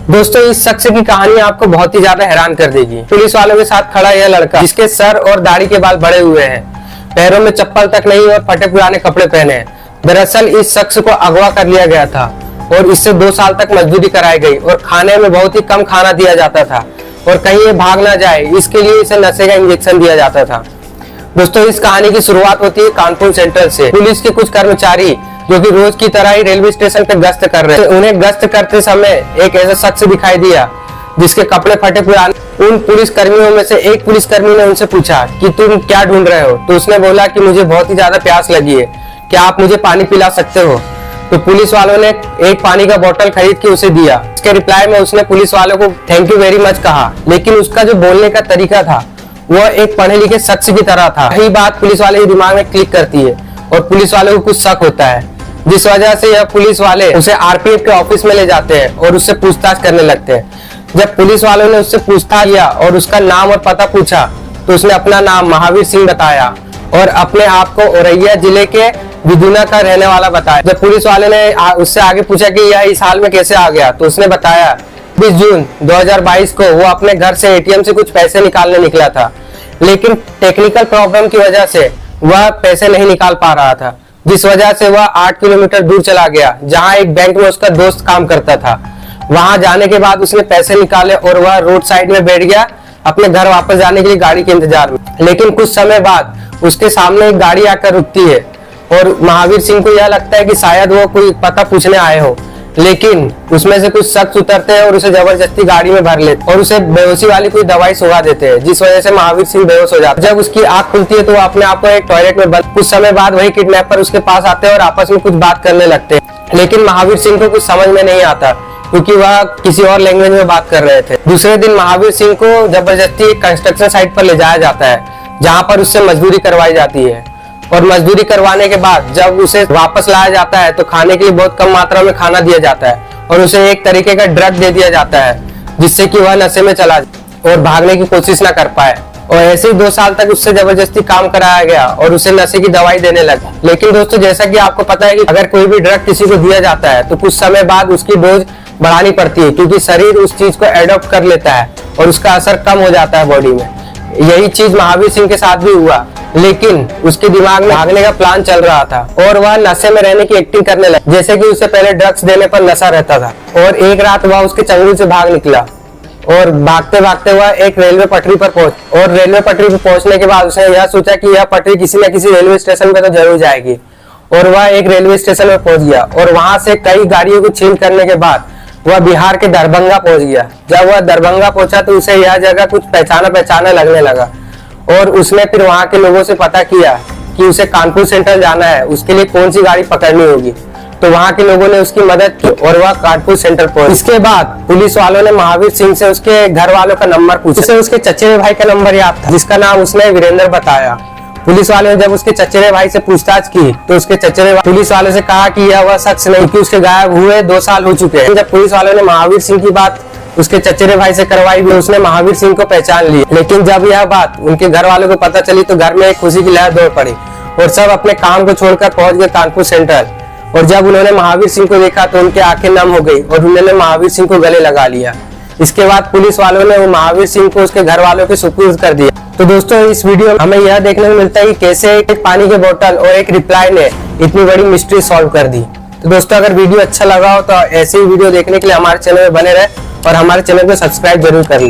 दोस्तों इस शख्स की कहानी आपको बहुत ही ज्यादा हैरान कर देगी। पुलिस वालों के साथ खड़ा यह लड़का जिसके सर और दाढ़ी के बाल बड़े हुए हैं, पैरों में चप्पल तक नहीं और फटे पुराने कपड़े पहने हैं। दरअसल इस शख्स को अगवा कर लिया गया था और इससे 2 साल तक मजदूरी कराई गई और खाने में बहुत ही कम खाना दिया जाता था और कहीं ये भाग ना जाए इसके लिए इसे नशे का इंजेक्शन दिया जाता था। दोस्तों इस कहानी की शुरुआत होती है कानपुर सेंट्रल से। पुलिस के कुछ कर्मचारी जो कि रोज की तरह ही रेलवे स्टेशन पे गश्त कर रहे थे, उन्हें गश्त करते समय एक ऐसा शख्स दिखाई दिया जिसके कपड़े फटे पुराने। उन पुलिस कर्मियों में से एक पुलिसकर्मी ने उनसे पूछा कि तुम क्या ढूंढ रहे हो? तो उसने बोला कि मुझे बहुत ही ज्यादा प्यास लगी है, क्या आप मुझे पानी पिला सकते हो? तो पुलिस वालों ने एक पानी का बोतल खरीद के उसे दिया। इसके रिप्लाई में उसने पुलिस वालों को थैंक यू वेरी मच कहा, लेकिन उसका जो बोलने का तरीका था वह एक पढ़े लिखे शख्स की तरह था। यही बात पुलिस वाले के दिमाग में क्लिक करती है और पुलिस वालों को कुछ शक होता है, जिस वजह से यह पुलिस वाले उसे आरपीएफ के ऑफिस में ले जाते हैं और उससे पूछताछ करने लगते हैं। जब पुलिस वालों ने उससे पूछताछ किया और उसका नाम और पता पूछा तो उसने अपना नाम महावीर सिंह बताया और अपने आप को औरैया जिले के विदुना का रहने वाला बताया। जब पुलिस वाले ने उससे आगे पूछा कि यह इस हाल में कैसे आ गया, तो उसने बताया 20 जून 2022 को वो अपने घर से एटीएम से कुछ पैसे निकालने निकला था, लेकिन टेक्निकल प्रॉब्लम की वजह से वह पैसे नहीं निकाल पा रहा था, जिस वजह से वह 8 किलोमीटर दूर चला गया जहां एक बैंक में उसका दोस्त काम करता था। वहां जाने के बाद उसने पैसे निकाले और वह रोड साइड में बैठ गया अपने घर वापस जाने के लिए गाड़ी के इंतजार में। लेकिन कुछ समय बाद उसके सामने एक गाड़ी आकर रुकती है और महावीर सिंह को यह लगता है कि शायद वो कोई पता पूछने आए हो, लेकिन उसमें से कुछ शख्स उतरते हैं और उसे जबरदस्ती गाड़ी में भर लेते और उसे बेहोशी वाली कोई दवाई सुगा देते हैं, जिस वजह से महावीर सिंह बेहोश हो जाता है। जब उसकी आंख खुलती है तो वो अपने आप को एक टॉयलेट में बंद। कुछ समय बाद वही किडनैपर उसके पास आते हैं और आपस में कुछ बात करने लगते हैं, लेकिन महावीर सिंह को कुछ समझ में नहीं आता क्योंकि वह किसी और लैंग्वेज में बात कर रहे थे। दूसरे दिन महावीर सिंह को जबरदस्ती कंस्ट्रक्शन साइट पर ले जाया जाता है जहाँ पर उससे मजदूरी करवाई जाती है और मजदूरी करवाने के बाद जब उसे वापस लाया जाता है तो खाने के लिए बहुत कम मात्रा में खाना दिया जाता है और उसे एक तरीके का ड्रग दे दिया जाता है जिससे कि वह नशे में चला जाए और भागने की कोशिश ना कर पाए। और ऐसे ही 2 साल तक उससे जबरदस्ती काम कराया गया और उसे नशे की दवाई देने लगा। लेकिन दोस्तों जैसा कि आपको पता है कि अगर कोई भी ड्रग किसी को दिया जाता है तो कुछ समय बाद उसकी डोज बढ़ानी पड़ती है क्योंकि शरीर उस चीज को एडॉप्ट कर लेता है और उसका असर कम हो जाता है बॉडी में। यही चीज महावीर सिंह के साथ भी हुआ, लेकिन उसके दिमाग में भागने का प्लान चल रहा था और वह नशे में रहने की एक्टिंग करने लगा, जैसे कि उसे पहले ड्रग्स देने पर नशा रहता था। और एक रात वह उसके चंगुल से भाग निकला और भागते भागते वह एक रेलवे पटरी पर पहुंच और रेलवे पटरी पर पहुंचने के बाद उसने यह सोचा कि यह पटरी किसी न किसी रेलवे स्टेशन पर तो जरूर जाएगी और वह एक रेलवे स्टेशन में पहुंच गया और वहां से कई गाड़ियों को छीन करने के बाद वह बिहार के दरभंगा पहुंच गया। जब वह दरभंगा पहुंचा तो उसे यह जगह कुछ पहचाना लगने लगा और उसने फिर वहां के लोगों से पता किया कि उसे कानपुर सेंट्रल जाना है, उसके लिए कौन सी गाड़ी पकड़नी होगी। तो वहां के लोगों ने उसकी मदद की और वह कानपुर सेंट्रल पहुंचा। इसके बाद पुलिस वालों ने महावीर सिंह से उसके घर वालों का नंबर पूछा। उसे उसके चचेरे भाई का नंबर याद था जिसका नाम उसने वीरेंद्र बताया। पुलिस वालों ने जब उसके चचेरे भाई से पूछताछ की तो उसके चचेरे भाई पुलिस वालों से कहा कि यह वह शख्स नहीं, कि उसके गायब हुए 2 साल हो चुके हैं। जब पुलिस वालों ने महावीर सिंह की बात उसके चचेरे भाई से करवाई भी, उसने महावीर सिंह को पहचान लिया। लेकिन जब यह बात उनके घर वालों को पता चली तो घर में एक खुशी की लहर दौड़ पड़ी और सब अपने काम को छोड़कर पहुंच गए कानपुर सेंट्रल। और जब उन्होंने महावीर सिंह को देखा तो उनकी आंखें नम हो गई और उन्होंने महावीर सिंह को गले लगा लिया। इसके बाद पुलिस वालों ने वो महावीर सिंह को उसके घर वालों के सुपुर्द कर दिया। तो दोस्तों इस वीडियो में हमें यह देखने को मिलता है कि कैसे एक पानी के बोतल और एक रिप्लाई ने इतनी बड़ी मिस्ट्री सॉल्व कर दी। तो दोस्तों अगर वीडियो अच्छा लगा हो तो ऐसी वीडियो देखने के लिए हमारे चैनल में बने रहे और हमारे चैनल को सब्सक्राइब जरूर कर ले।